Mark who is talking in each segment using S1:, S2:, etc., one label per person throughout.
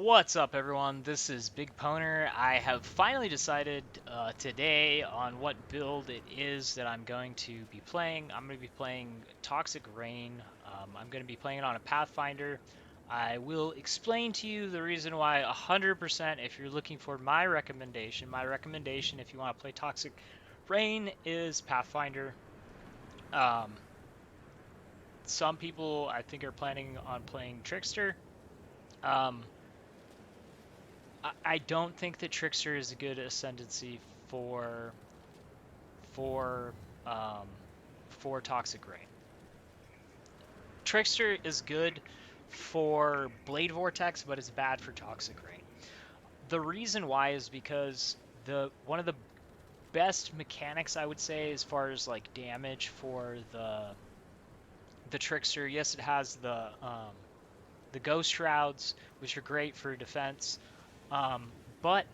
S1: What's up, everyone? This is BigPowner. I have finally decided today on what build it is that I'm going to be playing. I'm going to be playing Toxic Rain. I'm going to be playing it on a Pathfinder. I will explain to you the reason why 100% if you're looking for my recommendation if you want to play Toxic Rain is Pathfinder. Um, some people I think are planning on playing Trickster. Um, I don't think that Trickster is a good ascendancy for for um, for Toxic Rain. Trickster is good for Blade Vortex, but it's bad for Toxic Rain. The reason why is because the one of the best mechanics I would say as far as like damage for the Trickster. Yes, it has the Ghost Shrouds, which are great for defense, but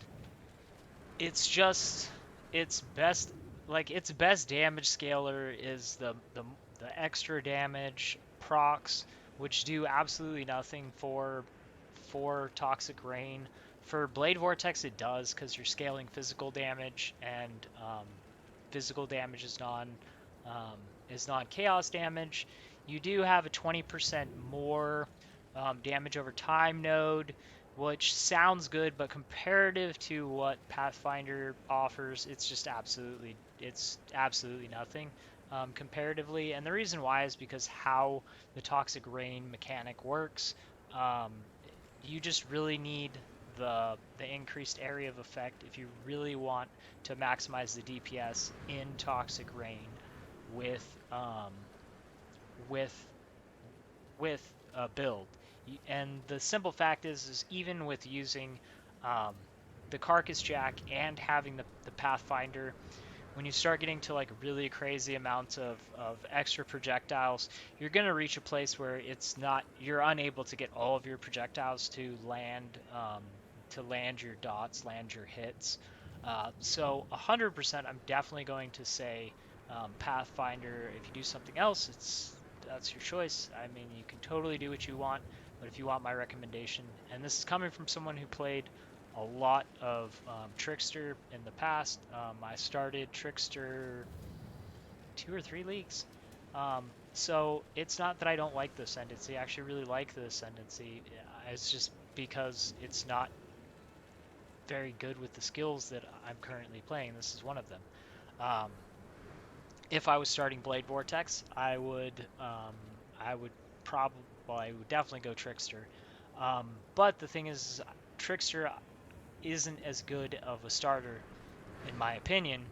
S1: it's just its best its best damage scaler is the extra damage procs, which do absolutely nothing for Toxic Rain. For Blade Vortex it does because you're scaling physical damage, and physical damage is non chaos damage. You do have a 20% more damage over time node, which sounds good, but comparative to what Pathfinder offers, it's absolutely nothing comparatively. And the reason why is because how the Toxic Rain mechanic works. Um, you just really need the increased area of effect if you really want to maximize the DPS in Toxic Rain with with a build. And the simple fact is even with using um, the Carcass Jack and having the Pathfinder, when you start getting to like really crazy amounts of extra projectiles, you're going to reach a place where you're unable to get all of your projectiles to land your dots, land your hits. So 100%, I'm definitely going to say Pathfinder. If you do something else, that's your choice. I mean, you can totally do what you want, but if you want my recommendation, and this is coming from someone who played a lot of Trickster in the past. I started Trickster 2 or 3 leagues. So it's not that I don't like the Ascendancy. I actually really like the Ascendancy. It's just because it's not very good with the skills that I'm currently playing. This is one of them. Um, if I was starting Blade Vortex, I would probably, well, I would definitely go Trickster. But the thing is, Trickster isn't as good of a starter, in my opinion,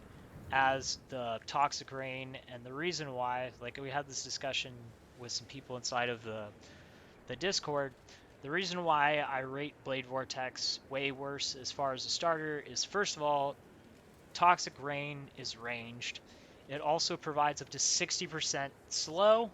S1: as the Toxic Rain. And the reason why, like we had this discussion with some people inside of the Discord, the reason why I rate Blade Vortex way worse as far as a starter is, first of all, Toxic Rain is ranged. It also provides up to 60% slow,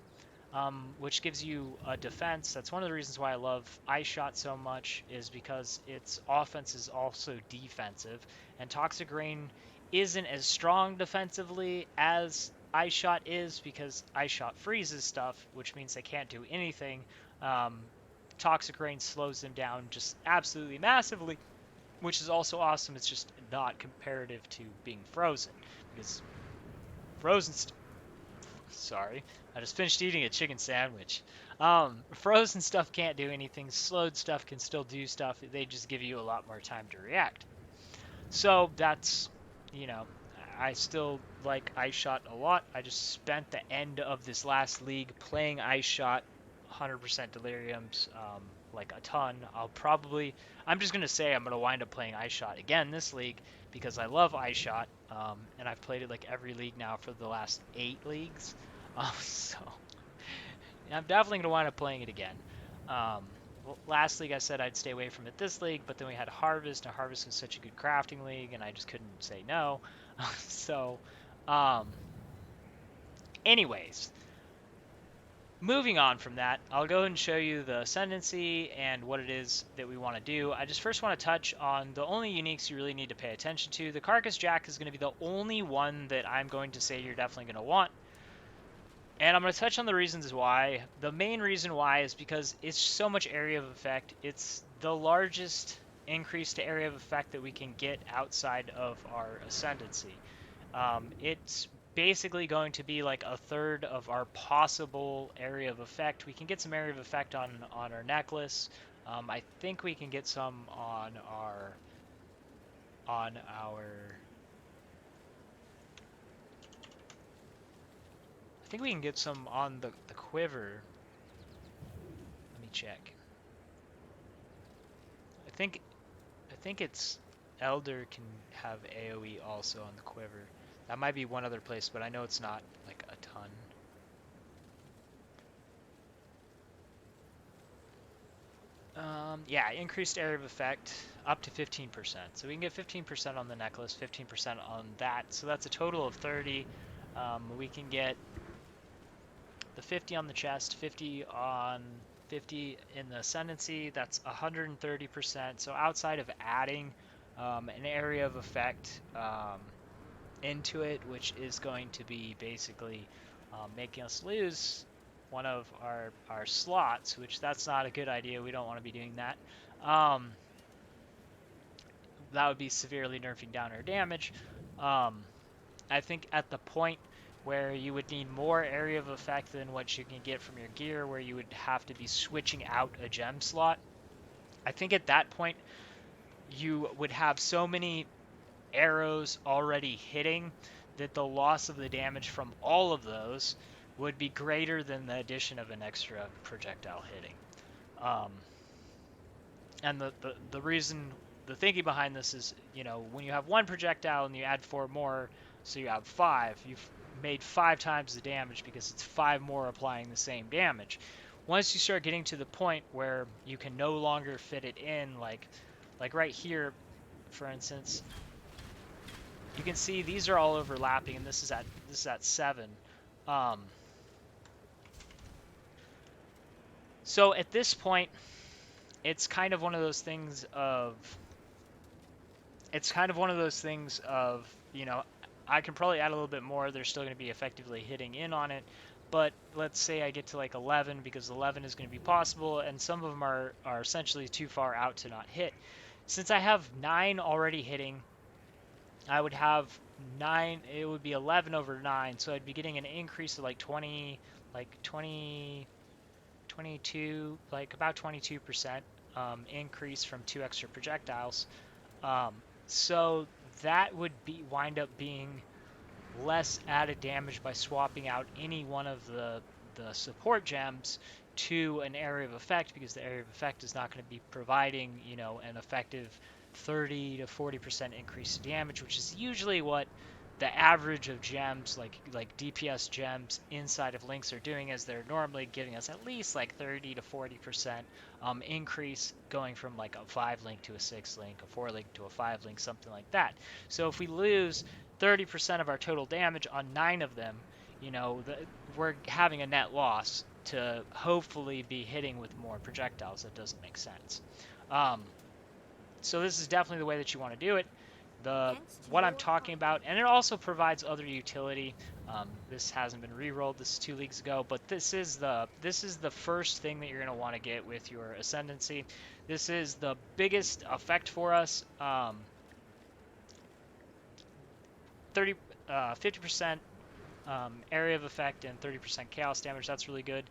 S1: which gives you a defense. That's one of the reasons why I love Ice Shot so much, is because its offense is also defensive. And Toxic Rain isn't as strong defensively as Ice Shot is, because Ice Shot freezes stuff, which means they can't do anything. Um, Toxic Rain slows them down just absolutely massively, which is also awesome. It's just not comparative to being frozen, because frozen sorry, I just finished eating a chicken sandwich. Frozen stuff can't do anything. Slowed stuff can still do stuff. They just give you a lot more time to react. So that's, you know, I still like Ice Shot a lot. I just spent the end of this last league playing Ice Shot, 100% Deliriums, like a ton. I'm just gonna say I'm gonna wind up playing Ice Shot again this league because I love Ice Shot, and I've played it like every league now for the last 8 leagues. So I'm definitely gonna wind up playing it again. Um, Last league I said I'd stay away from it this league, but then we had Harvest, and Harvest was such a good crafting league, and I just couldn't say no. So, um, anyways, moving on from that, I'll go and show you the Ascendancy and what it is that we want to do. I just first want to touch on the only uniques you really need to pay attention to. The Carcass Jack is going to be the only one that I'm going to say you're definitely going to want. And I'm going to touch on the reasons why. The main reason why is because it's so much area of effect. It's the largest increase to area of effect that we can get outside of our Ascendancy. It's basically going to be like a third of our possible area of effect. We can get some area of effect on our necklace. I think we can get some on our I think we can get some on the quiver. Let me check. I think I think it's Elder can have AoE also on the quiver. That might be one other place, but I know it's not like a ton. Yeah, increased area of effect up to 15%. So we can get 15% on the necklace, 15% on that. So that's a total of 30. We can get the 50 on the chest, 50 in the Ascendancy. That's 130%. So outside of adding an area of effect into it, which is going to be basically making us lose one of our slots, which that's not a good idea. We don't want to be doing that. That would be severely nerfing down our damage. I think at the point where you would need more area of effect than what you can get from your gear, where you would have to be switching out a gem slot, I think at that point you would have so many arrows already hitting that the loss of the damage from all of those would be greater than the addition of an extra projectile hitting. Um, and the thinking behind this is, when you have one projectile and you add four more, so you have five, you've made 5 times the damage because it's 5 more applying the same damage. Once you start getting to the point where you can no longer fit it in, like right here, for instance, you can see these are all overlapping, and this is at 7. Um, so at this point, it's kind of one of those things of I can probably add a little bit more. They're still going to be effectively hitting in on it. But let's say I get to like 11, because 11 is going to be possible, and some of them are essentially too far out to not hit. Since I have 9 already hitting, I would have 9, it would be 11 over 9, so I'd be getting an increase of like 22, like about 22% increase from 2 extra projectiles. So that would wind up being less added damage by swapping out any one of the support gems to an area of effect, because the area of effect is not going to be providing, an effective 30 to 40% increase in damage, which is usually what the average of gems, like DPS gems inside of links, are doing, is they're normally giving us at least like 30 to 40% increase, going from like a 5 link to a 6 link, a 4 link to a 5 link, something like that. So if we lose 30% of our total damage on 9 of them, we're having a net loss to hopefully be hitting with more projectiles. That doesn't make sense. So this is definitely the way that you want to do it. What I'm talking about, and it also provides other utility. This hasn't been re-rolled. This is 2 leagues ago, but this is the first thing that you're going to want to get with your Ascendancy. This is the biggest effect for us. 50% area of effect and 30% chaos damage. That's really good.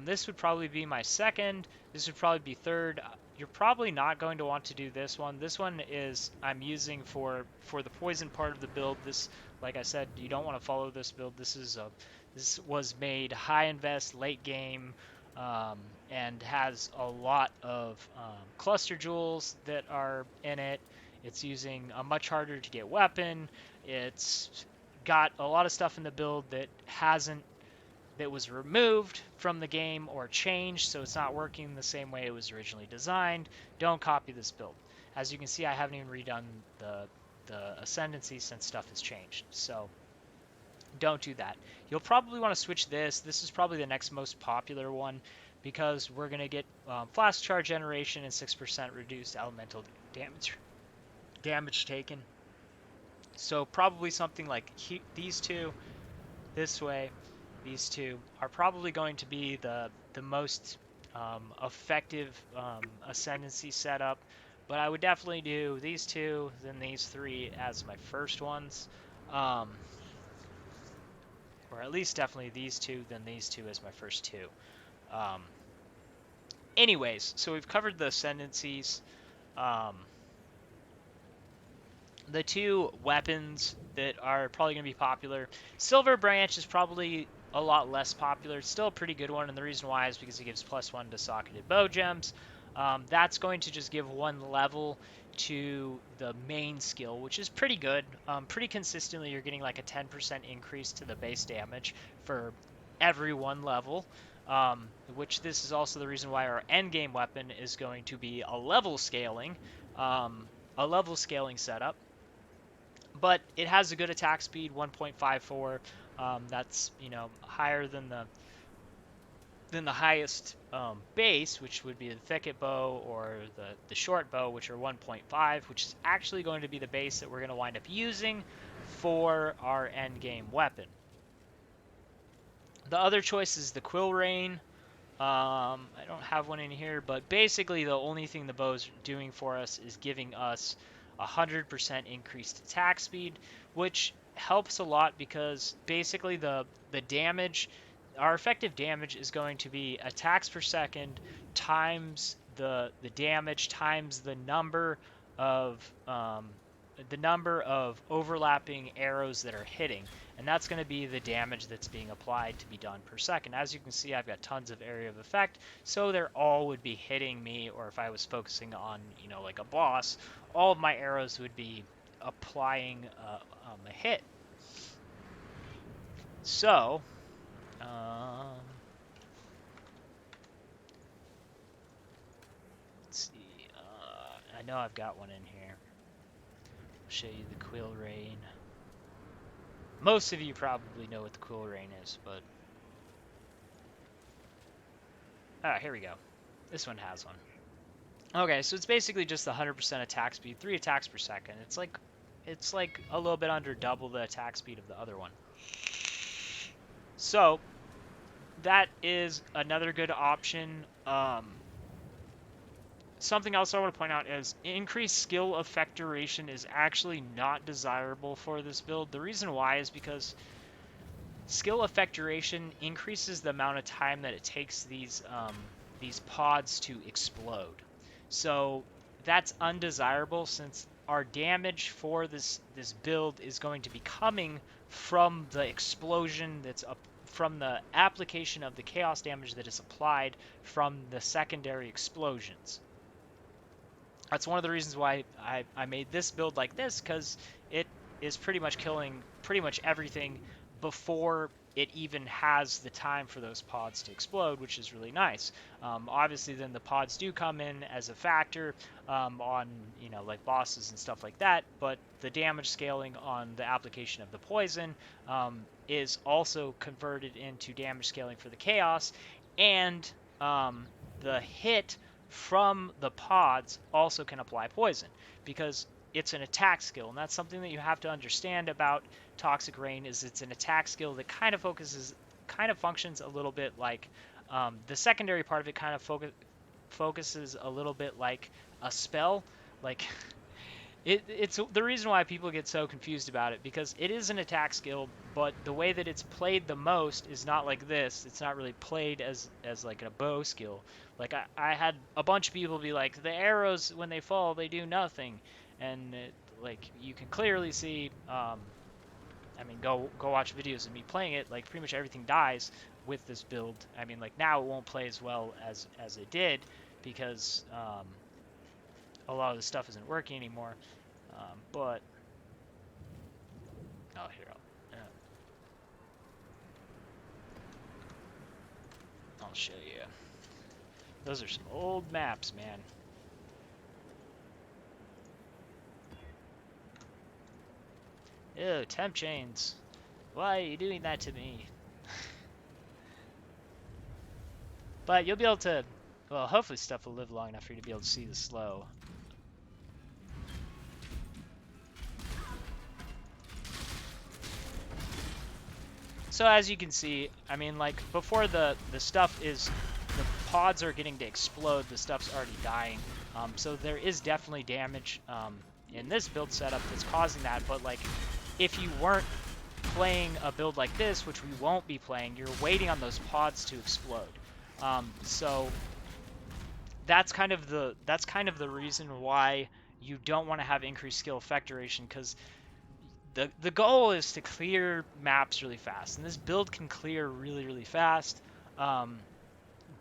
S1: This would probably be my second. This would probably be third. You're probably not going to want to do this one. This one is I'm using for the poison part of the build. This, like I said, you don't want to follow this build. This was made high invest, late game, and has a lot of cluster jewels that are in it. It's using a much harder to get weapon. It's got a lot of stuff in the build that was removed from the game or changed, so it's not working the same way it was originally designed. Don't copy this build. As you can see, I haven't even redone the Ascendancy since stuff has changed, so don't do that. You'll probably want to switch this. This is probably the next most popular one, because we're going to get flask charge generation and 6% reduced elemental damage taken. So probably something like these two this way, these two are probably going to be the most effective Ascendancy setup. But I would definitely do these two, then these three as my first ones. Or at least definitely these two, then these two as my first two. Um, anyways, so we've covered the Ascendancies. Um, the two weapons that are probably going to be popular. Silver Branch is probably a lot less popular. It's still a pretty good one, and the reason why is because it gives +1 to socketed bow gems. That's going to just give 1 level to the main skill, which is pretty good. Pretty consistently, you're getting like a 10% increase to the base damage for every 1 level. Which this is also the reason why our endgame weapon is going to be a level scaling, setup, but it has a good attack speed, 1.54. That's higher than the highest base, which would be the thicket bow or the short bow, which are 1.5, which is actually going to be the base that we're going to wind up using for our end game weapon. The other choice is the Quill Rain. I don't have one in here, but basically the only thing the bow's doing for us is giving us 100% increased attack speed, which helps a lot because basically the damage, our effective damage is going to be attacks per second times the damage times the number of overlapping arrows that are hitting, and that's going to be the damage that's being applied to be done per second. As you can see, I've got tons of area of effect, so they're all would be hitting me, or if I was focusing on, like a boss, all of my arrows would be applying a hit. So, let's see. I know I've got one in here. I'll show you the Quill Rain. Most of you probably know what the Quill Rain is, but... here we go. This one has one. Okay, so it's basically just the 100% attack speed, 3 attacks per second. It's like a little bit under double the attack speed of the other one. So, that is another good option. Something else I want to point out is increased skill effect duration is actually not desirable for this build. The reason why is because skill effect duration increases the amount of time that it takes these pods to explode. So that's undesirable since our damage for this build is going to be coming from the explosion that's up from the application of the chaos damage that is applied from the secondary explosions. That's one of the reasons why I made this build like this, because it is pretty much killing pretty much everything before it even has the time for those pods to explode, which is really nice. Obviously, then the pods do come in as a factor on, like bosses and stuff like that, but the damage scaling on the application of the poison is also converted into damage scaling for the chaos, and the hit from the pods also can apply poison because it's an attack skill, and that's something that you have to understand about Toxic Rain. Is it's an attack skill that kind of functions a little bit like the secondary part of it kind of focuses a little bit like a spell. Like it's the reason why people get so confused about it, because it is an attack skill, but the way that it's played the most is not like this. It's not really played as like a bow skill. Like I had a bunch of people be like, the arrows when they fall they do nothing, and like you can clearly see. I mean, go watch videos of me playing it. Like pretty much everything dies with this build. I mean, like now it won't play as well as it did because a lot of the stuff isn't working anymore. But oh, here I'll show you. Those are some old maps, man. Ew, temp chains. Why are you doing that to me? But you'll be able to, well, hopefully stuff will live long enough for you to be able to see the slow. So as you can see, I mean, like, before the stuff is, the pods are getting to explode, the stuff's already dying. So there is definitely damage in this build setup that's causing that, but like, if you weren't playing a build like this, which we won't be playing, you're waiting on those pods to explode. So that's kind of the reason why you don't want to have increased skill effect duration, because the goal is to clear maps really fast, and this build can clear really fast. Um,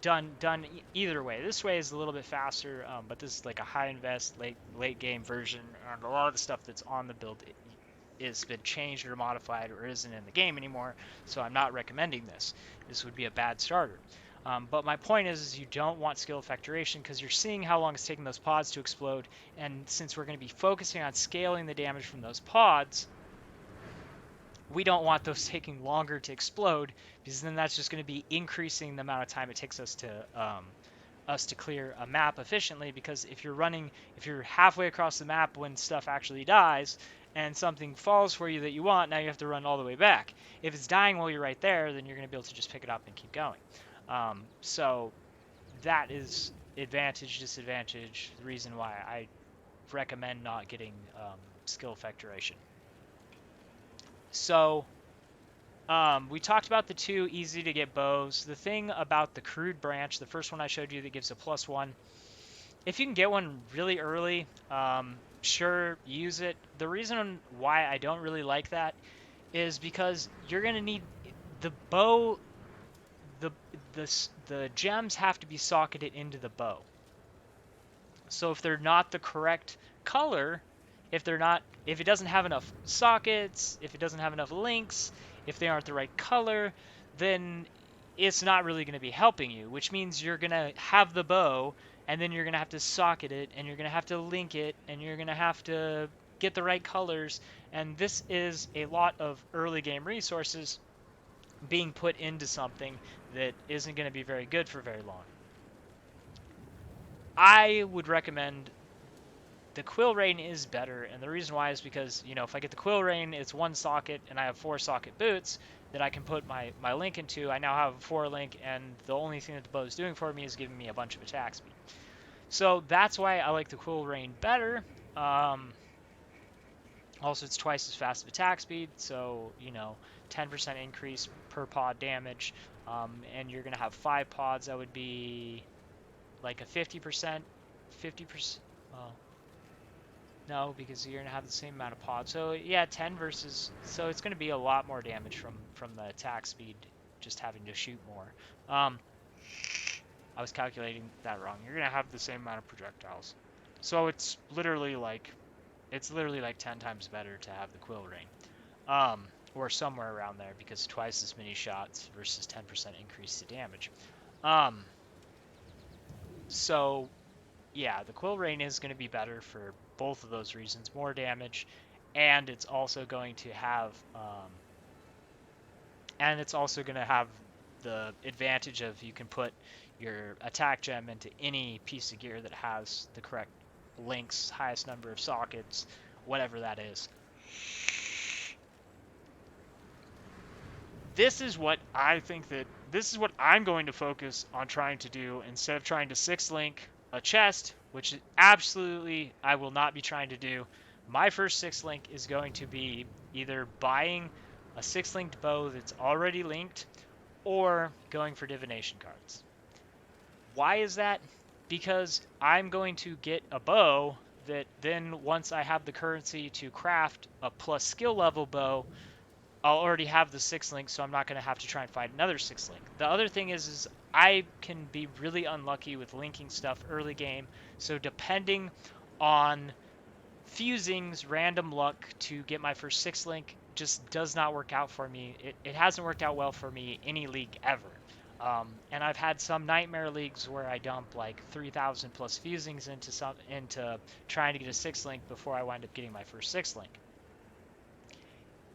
S1: done either way. This way is a little bit faster, but this is like a high invest late game version, and a lot of the stuff that's on the build is been changed or modified or isn't in the game anymore. So I'm not recommending this. This would be a bad starter. But my point is you don't want skill effect duration, because you're seeing how long it's taking those pods to explode, and since we're going to be focusing on scaling the damage from those pods, we don't want those taking longer to explode, because then that's just going to be increasing the amount of time it takes us to clear a map efficiently. Because if you're halfway across the map when stuff actually dies and something falls for you that you want, now you have to run all the way back. If it's dying while you're right there, then you're going to be able to just pick it up and keep going. So that is advantage, disadvantage, the reason why I recommend not getting skill effect duration. So we talked about the two easy to get bows. The thing about the crude branch, the first one I showed you that gives a +1, if you can get one really early, sure, use it. The reason why I don't really like that is because you're going to need the bow, the gems have to be socketed into the bow. So if they're not the correct color, if it doesn't have enough sockets, if it doesn't have enough links, if they aren't the right color, then it's not really going to be helping you, which means you're going to have the bow, and then you're going to have to socket it, and you're going to have to link it, and you're going to have to get the right colors, and this is a lot of early game resources being put into something that isn't going to be very good for very long. I would recommend the quill rain is better, and the reason why is because, if I get the quill rain, it's one socket, and I have 4 socket boots that I can put my link into. I now have 4 link, and the only thing that the bow is doing for me is giving me a bunch of attack speed. So that's why I like the quill rain better. Also, it's twice as fast of attack speed, so 10% increase per pod damage, and you're gonna have 5 pods. That would be like a 50%. Well, no, because you're gonna have the same amount of pods. So yeah, 10 versus. So it's gonna be a lot more damage from the attack speed, just having to shoot more. I was calculating that wrong. You're gonna have the same amount of projectiles. So it's literally like 10 times better to have the quill rain, or somewhere around there, because twice as many shots versus 10% increase to damage. So yeah, the quill rain is going to be better for both of those reasons. More damage, and it's also going to have the advantage of you can put your attack gem into any piece of gear that has the correct links, highest number of sockets, whatever that is. This is what I'm going to focus on trying to do, instead of trying to 6-link a chest, which absolutely I will not be trying to do. My first 6-link is going to be either buying a 6-linked bow that's already linked, or going for divination cards. Why is that? Because I'm going to get a bow that then, once I have the currency to craft a plus skill level bow, I'll already have the 6-link, so I'm not going to have to try and find another 6-link. The other thing is I can be really unlucky with linking stuff early game, so depending on fusings, random luck to get my first 6-link just does not work out for me. It hasn't worked out well for me any league ever. And I've had some nightmare leagues where I dump like 3,000 plus fusings into trying to get a 6-link before I wind up getting my first 6-link.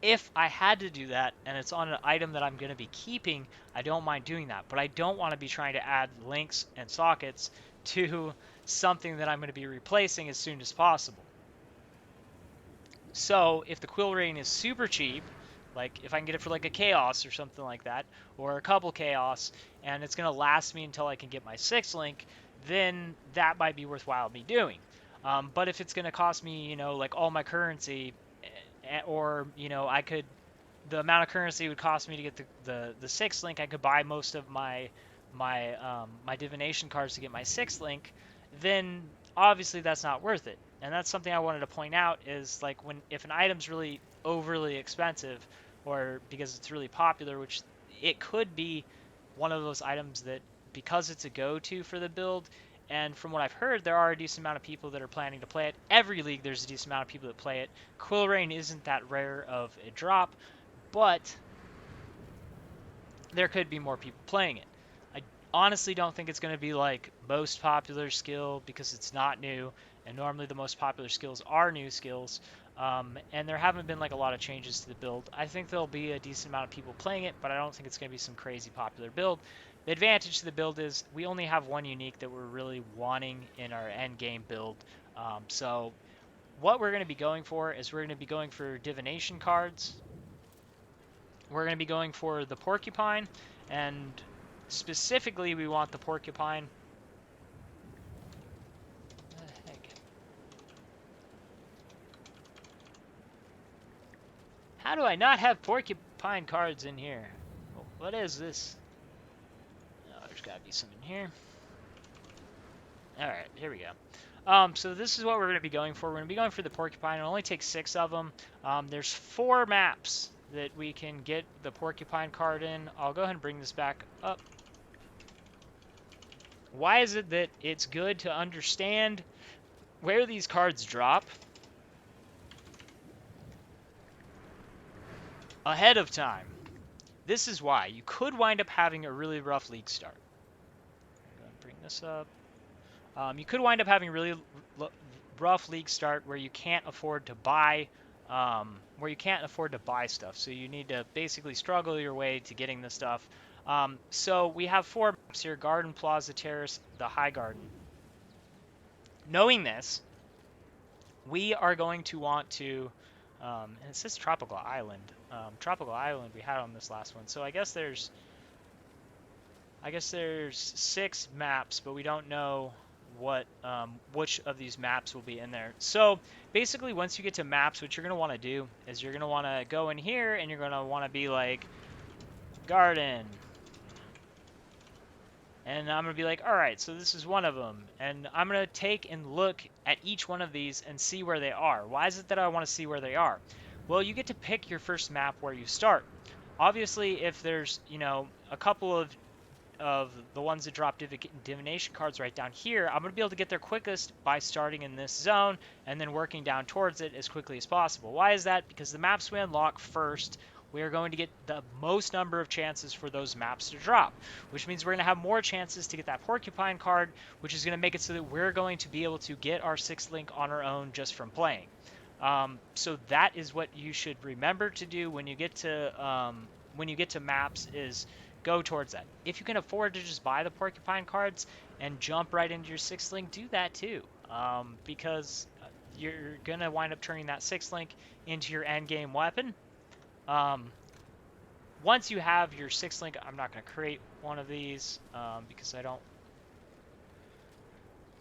S1: If I had to do that, and it's on an item that I'm going to be keeping, I don't mind doing that. But I don't want to be trying to add links and sockets to something that I'm going to be replacing as soon as possible. So if the quill rain is super cheap, like if I can get it for like a chaos or something like that, or a couple chaos, and it's going to last me until I can get my 6th link, then that might be worthwhile me doing. But if it's going to cost me, like all my currency, or I could, the amount of currency would cost me to get the 6th link, I could buy most of my divination cards to get my 6th link, then obviously that's not worth it. And that's something I wanted to point out is like if an item's really overly expensive, or because it's really popular, which it could be one of those items that, because it's a go-to for the build, and from what I've heard, there are a decent amount of people that are planning to play it. Every league, there's a decent amount of people that play it. Quill Rain isn't that rare of a drop, but there could be more people playing it. I honestly don't think it's going to be like most popular skill, because it's not new, and normally the most popular skills are new skills. And there haven't been like a lot of changes to the build. I think there'll be a decent amount of people playing it, but I don't think it's going to be some crazy popular build. The advantage to the build is we only have one unique that we're really wanting in our end game build. So what we're going to be going for is we're going to be going for divination cards. We're going to be going for the porcupine, and specifically we want the porcupine. What the heck? How do I not have porcupine cards in here? What is this? Oh, there's got to be some in here. Alright, here we go. So this is what we're going to be going for. We're going to be going for the porcupine. It only takes 6 of them. There's 4 maps that we can get the porcupine card in. I'll go ahead and bring this back up. Why is it that it's good to understand where these cards drop ahead of time? This is why. You could wind up having a really rough league start. I'm going to bring this up. You could wind up having a really rough league start where you can't afford to buy stuff. So you need to basically struggle your way to getting the stuff. So we have 4 maps here: Garden, Plaza, Terrace, the High Garden. Knowing this, we are going to want to, and it says Tropical Island. Tropical Island we had on this last one. So I guess there's 6 maps, but we don't know which of these maps will be in there. So basically, once you get to maps, what you're going to want to do is you're going to want to go in here, and you're going to want to be like Garden. And I'm going to be like, all right, so this is one of them. And I'm going to take and look at each one of these and see where they are. Why is it that I want to see where they are? Well, you get to pick your first map where you start. Obviously, if there's, a couple of the ones that drop divination cards right down here, I'm going to be able to get there quickest by starting in this zone and then working down towards it as quickly as possible. Why is that? Because the maps we unlock first, we are going to get the most number of chances for those maps to drop, which means we're going to have more chances to get that porcupine card, which is going to make it so that we're going to be able to get our 6th link on our own just from playing. So that is what you should remember to do when you get to maps, is go towards that. If you can afford to just buy the porcupine cards and jump right into your 6th link, do that too, because you're going to wind up turning that 6th link into your endgame weapon. Once you have your 6th link, I'm not going to create one of these because I don't...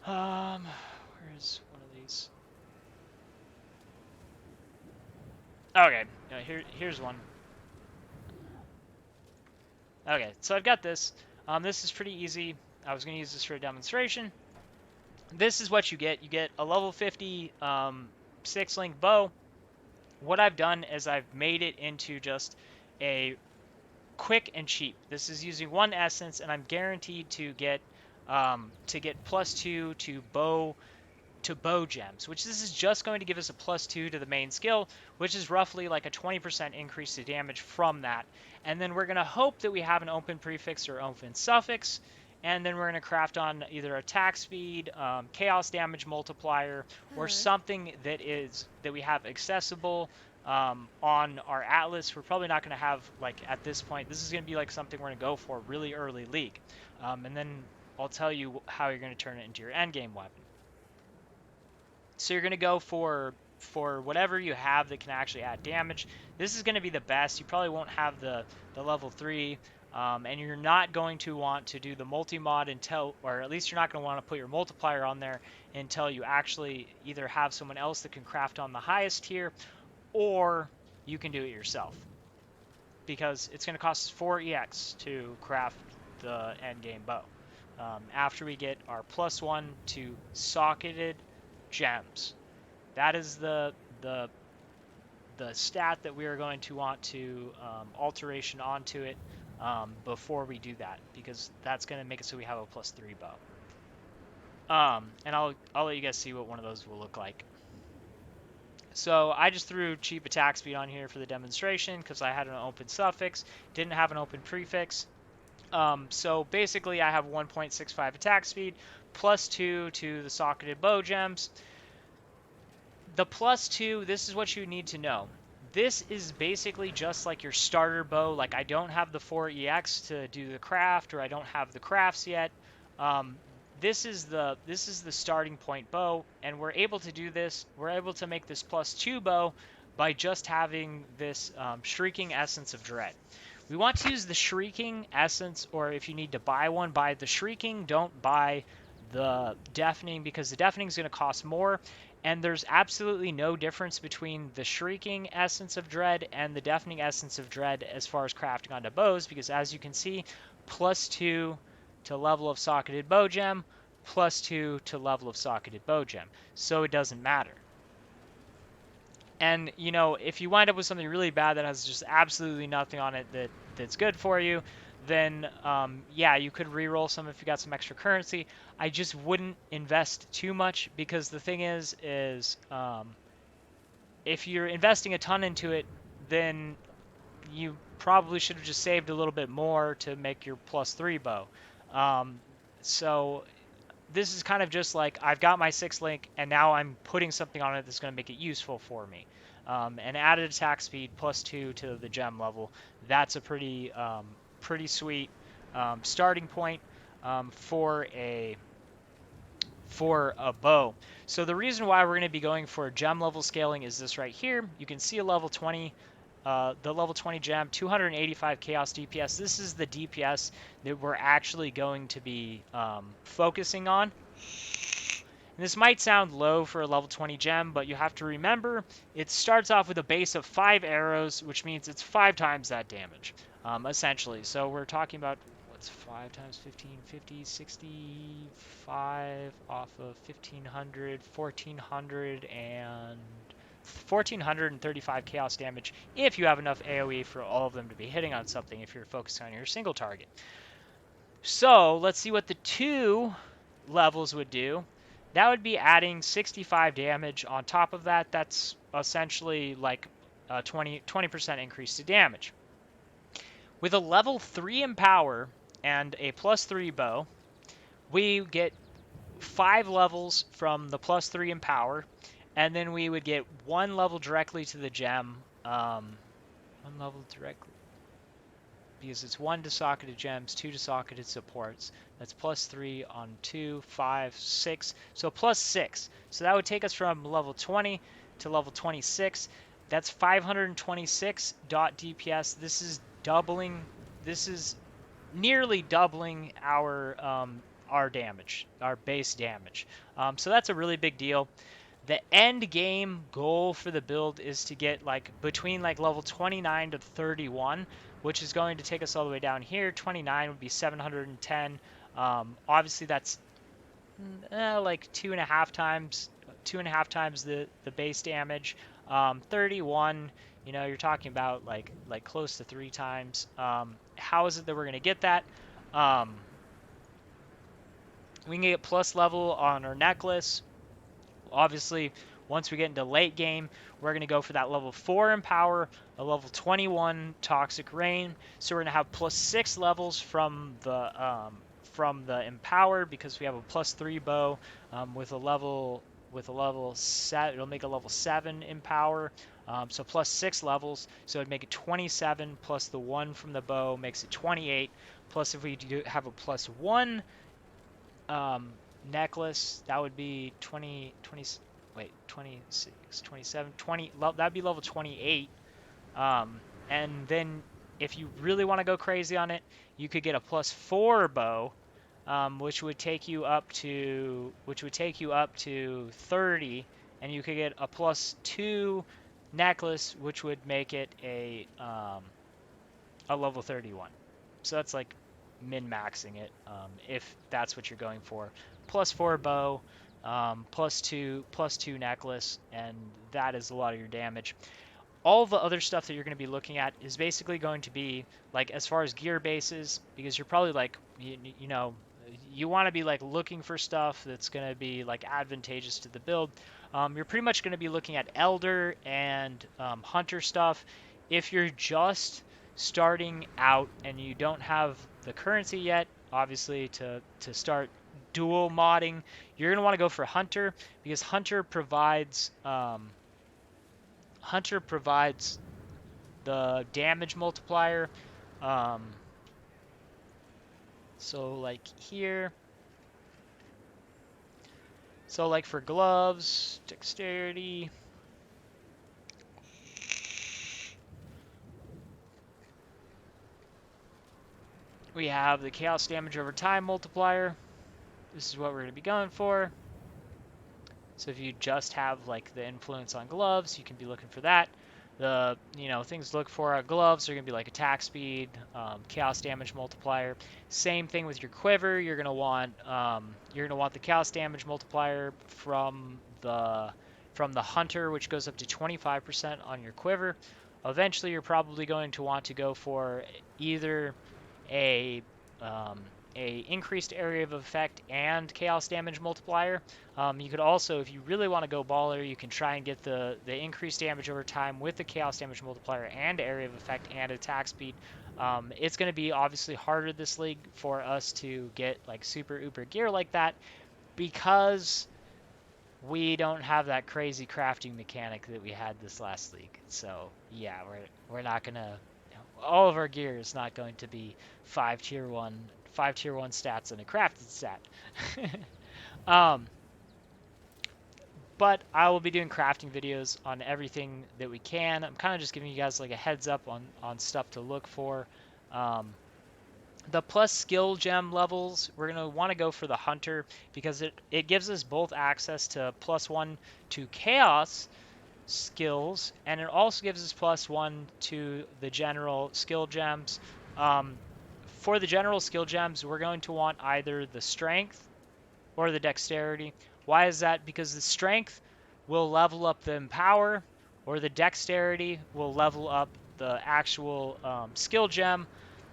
S1: where's one of these? Okay, here's one. Okay, so I've got this. This is pretty easy. I was going to use this for a demonstration. This is what you get. You get a level 50 6th link bow. What I've done is I've made it into just a quick and cheap. This is using 1 essence, and I'm guaranteed to get +2 to bow gems, which this is just going to give us a +2 to the main skill, which is roughly like a 20% increase to damage from that. And then we're going to hope that we have an open prefix or open suffix, and then we're going to craft on either attack speed, chaos damage multiplier, or something that we have accessible on our atlas. We're probably not going to have, like, at this point, this is going to be like something we're going to go for really early league. And then I'll tell you how you're going to turn it into your endgame weapon. So you're going to go for for whatever you have that can actually add damage, this is going to be the best. You probably won't have the level 3, and you're not going to want to do the multi-mod until, or at least you're not going to want to put your multiplier on there until you actually either have someone else that can craft on the highest tier, or you can do it yourself. Because it's going to cost us 4 EX to craft the endgame bow. After we get our +1 to socketed gems. That is the stat that we are going to want to alteration onto it before we do that, because that's going to make it so we have a +3 bow. And I'll let you guys see what one of those will look like. So I just threw cheap attack speed on here for the demonstration because I had an open suffix, didn't have an open prefix. So basically I have 1.65 attack speed, +2 to the socketed bow gems. The +2, this is what you need to know. This is basically just like your starter bow. Like, I don't have the 4 EX to do the craft, or I don't have the crafts yet. This is the starting point bow, and we're able to do this. We're able to make this +2 bow by just having this Shrieking Essence of Dread. We want to use the Shrieking Essence, or if you need to buy one, buy the Shrieking. Don't buy the Deafening, because the Deafening is going to cost more. And there's absolutely no difference between the Shrieking Essence of Dread and the Deafening Essence of Dread as far as crafting onto bows, because as you can see, +2 to level of socketed bow gem, +2 to level of socketed bow gem. So it doesn't matter. And, you know, if you wind up with something really bad that has just absolutely nothing on it that's good for you, then yeah, you could reroll some if you got some extra currency. I just wouldn't invest too much, because the thing is if you're investing a ton into it, then you probably should have just saved a little bit more to make your +3 bow. So this is kind of just like, I've got my 6 link, and now I'm putting something on it that's going to make it useful for me. And added attack speed +2 to the gem level. That's a pretty sweet starting point for a bow. So the reason why we're going to be going for gem level scaling is this right here. You can see a level 20. The level 20 gem, 285 chaos DPS. This is the DPS that we're actually going to be focusing on. And this might sound low for a level 20 gem, but you have to remember it starts off with a base of 5 arrows, which means it's 5 times that damage, essentially. So we're talking about, what's 5 times 15, 50, 65 off of 1500, 1400, and 1435 chaos damage if you have enough AoE for all of them to be hitting on something if you're focusing on your single target. So let's see what the 2 levels would do. That would be adding 65 damage on top of that. That's essentially like a 20% increase to damage. With a level 3 in power and a +3 bow, we get 5 levels from the +3 in power, and then we would get 1 level directly to the gem. 1 level directly, because it's 1 to socketed gems, 2 to socketed supports. That's +3 on 2, 5, 6. So +6. So that would take us from level 20 to level 26. That's 526 DPS. This is doubling. This is nearly doubling our damage, our base damage. So that's a really big deal. The end game goal for the build is to get like between like level 29 to 31, which is going to take us all the way down here. 29 would be 710. Obviously that's like 2.5 times the base damage. 31, you know, you're talking about like close to 3 times. How is it that we're going to get that? We can get plus level on our necklace. Obviously, once we get into late game, we're going to go for that level 4 in power, a level 21 toxic rain. So we're going to have +6 levels from the empower, because we have a +3 bow with a level 7. It'll make a level 7 in power. So +6 levels. So it'd make it 27 plus the 1 from the bow makes it 28. Plus if we do have a +1 necklace, that would be 20 wait, 26, 27, 20, that'd be level 28. And then if you really want to go crazy on it, you could get a +4 bow, which would take you up to 30, and you could get a +2 necklace, which would make it a level 31. So that's like min-maxing it, if that's what you're going for. +4 bow, +2 necklace, and that is a lot of your damage. All the other stuff that you're going to be looking at is basically going to be like as far as gear bases, because you're probably like you know, you want to be like looking for stuff that's going to be like advantageous to the build. You're pretty much going to be looking at elder and hunter stuff. If you're just starting out and you don't have the currency yet, obviously to start dual modding, you're going to want to go for hunter, because Hunter provides the damage multiplier. Um, so like here, so like for gloves, dexterity, we have the chaos damage over time multiplier. This is what we're going to be going for. So if you just have like the influence on gloves, you can be looking for that. The things to look for on gloves are going to be like attack speed, chaos damage multiplier. Same thing with your quiver. You're going to want the chaos damage multiplier from the hunter, which goes up to 25% on your quiver. Eventually, you're probably going to want to go for either a um, a increased area of effect and chaos damage multiplier. You could also, if you really want to go baller, you can try and get the increased damage over time with the chaos damage multiplier and area of effect and attack speed. It's going to be obviously harder this league for us to get like super uber gear like that, because we don't have that crazy crafting mechanic that we had this last league. So yeah, we're not gonna, all of our gear is not going to be five tier one stats and a crafted stat. um, but I will be doing crafting videos on everything that we can. I'm kind of just giving you guys like a heads up on stuff to look for. The plus skill gem levels, we're going to want to go for the hunter, because it gives us both access to +1 to chaos skills, and it also gives us +1 to the general skill gems. For the general skill gems, we're going to want either the strength or the dexterity. Why is that? Because the strength will level up the empower, or the dexterity will level up the actual skill gem.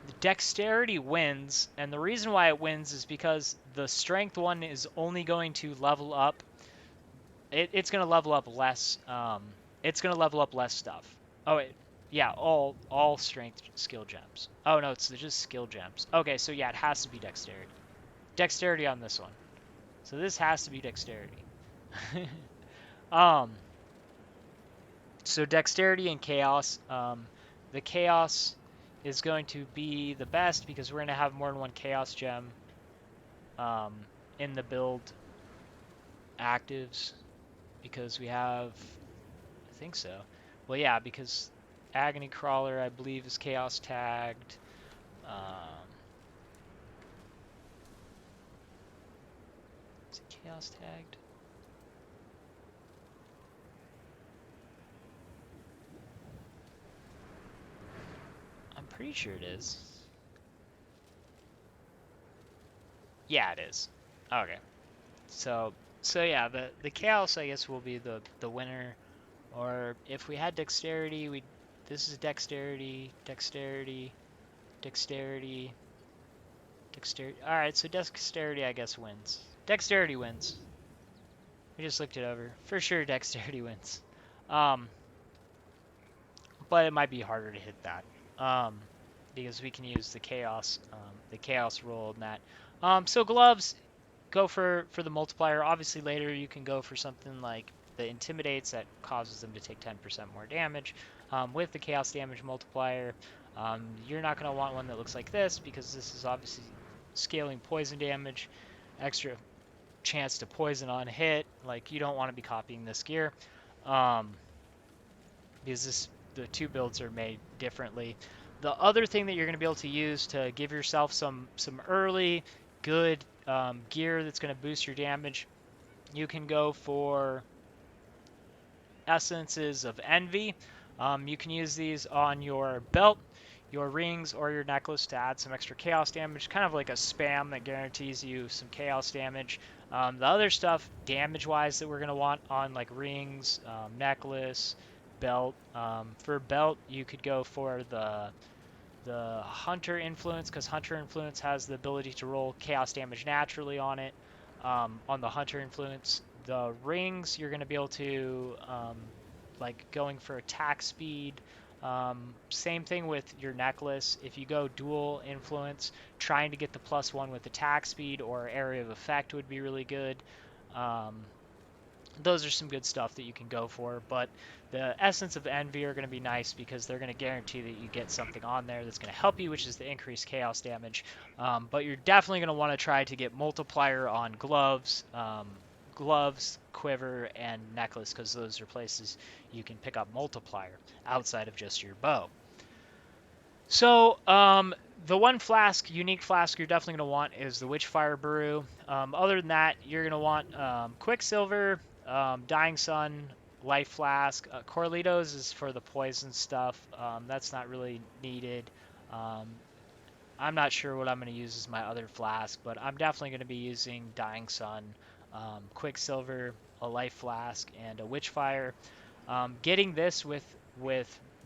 S1: The dexterity wins, and the reason why it wins is because the strength one is only going to level up. It's going to level up less. It's going to level up less stuff. Oh wait, yeah, all strength skill gems. Oh no, it's just skill gems. Okay, so yeah, it has to be dexterity. Dexterity on this one. So this has to be dexterity. um. So dexterity and chaos. The chaos is going to be the best because we're going to have more than one chaos gem in the build actives, because we have, I think so. Well, yeah, because Agony Crawler, I believe, is chaos tagged. Is it chaos tagged? I'm pretty sure it is. Yeah, it is. Okay. So yeah, the chaos, I guess, will be the winner. Or if we had dexterity, this is dexterity, dexterity, dexterity, dexterity. All right, so dexterity, I guess, wins. Dexterity wins. We just looked it over. For sure, dexterity wins. Um, but it might be harder to hit that. Because we can use the chaos roll in that. So gloves, go for the multiplier. Obviously, later you can go for something like the intimidates that causes them to take 10% more damage. With the chaos damage multiplier, you're not going to want one that looks like this, because this is obviously scaling poison damage, extra chance to poison on hit. Like, you don't want to be copying this gear, um, because the two builds are made differently. The other thing that you're going to be able to use to give yourself some early good gear that's going to boost your damage, you can go for Essences of Envy. You can use these on your belt, your rings, or your necklace to add some extra chaos damage, kind of like a spam that guarantees you some chaos damage. The other stuff, damage-wise, that we're going to want on like rings, necklace, belt. For belt, you could go for the Hunter Influence, because Hunter Influence has the ability to roll chaos damage naturally on it. On the Hunter Influence, the rings, you're going to be able to, like going for attack speed. Same thing with your necklace. If you go dual influence, trying to get the +1 with attack speed or area of effect would be really good. Those are some good stuff that you can go for, but the Essence of Envy are going to be nice because they're going to guarantee that you get something on there that's going to help you, which is the increased chaos damage. But you're definitely going to want to try to get multiplier on gloves, quiver, and necklace, because those are places you can pick up multiplier outside of just your bow. So, the one unique flask you're definitely going to want is the Witchfire Brew. Other than that, you're going to want Quicksilver, Dying Sun, Life Flask. Corlitos is for the poison stuff. That's not really needed. Um, I'm not sure what I'm going to use as my other flask, but I'm definitely going to be using Dying Sun, Quicksilver, a Life Flask, and a Witchfire. Getting this with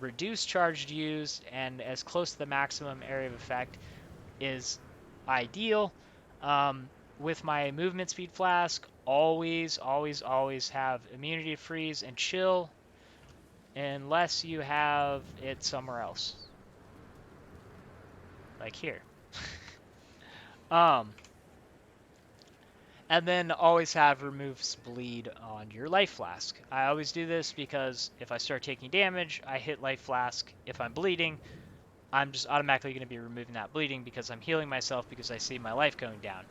S1: reduced charged use and as close to the maximum area of effect is ideal. With my movement speed flask, always have immunity to freeze and chill unless you have it somewhere else, like here. um, and then always have removes bleed on your life flask. I always do this because if I start taking damage, I hit life flask. If I'm bleeding, I'm just automatically going to be removing that bleeding because I'm healing myself because I see my life going down.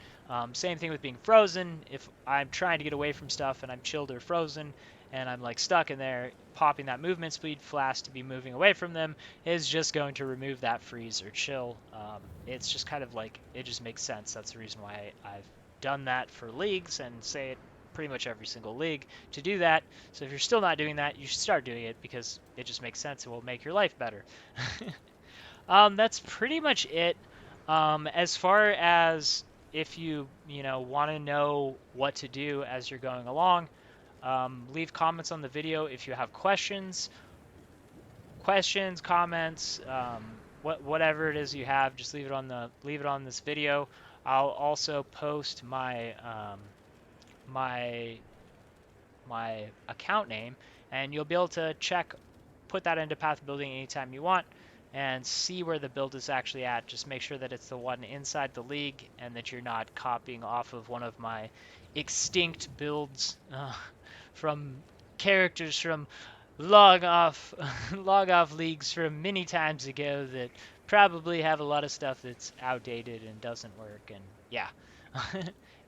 S1: Same thing with being frozen. If I'm trying to get away from stuff and I'm chilled or frozen and I'm like stuck in there, popping that movement speed flask to be moving away from them is just going to remove that freeze or chill. It's just kind of like, it just makes sense. That's the reason why I've done that for leagues and say it pretty much every single league to do that. So if you're still not doing that, you should start doing it because it just makes sense. It will make your life better. That's pretty much it. As far as if you want to know what to do as you're going along, leave comments on the video if you have questions, comments, whatever it is you have. Just leave it on this video. I'll also post my my account name, and you'll be able to put that into path building anytime you want and see where the build is actually at. Just make sure that it's the one inside the league and that you're not copying off of one of my extinct builds from characters from log off leagues from many times ago that probably have a lot of stuff that's outdated and doesn't work. And yeah.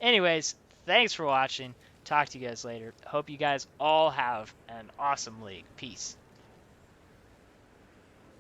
S1: Anyways, thanks for watching. Talk to you guys later. Hope you guys all have an awesome league. Peace.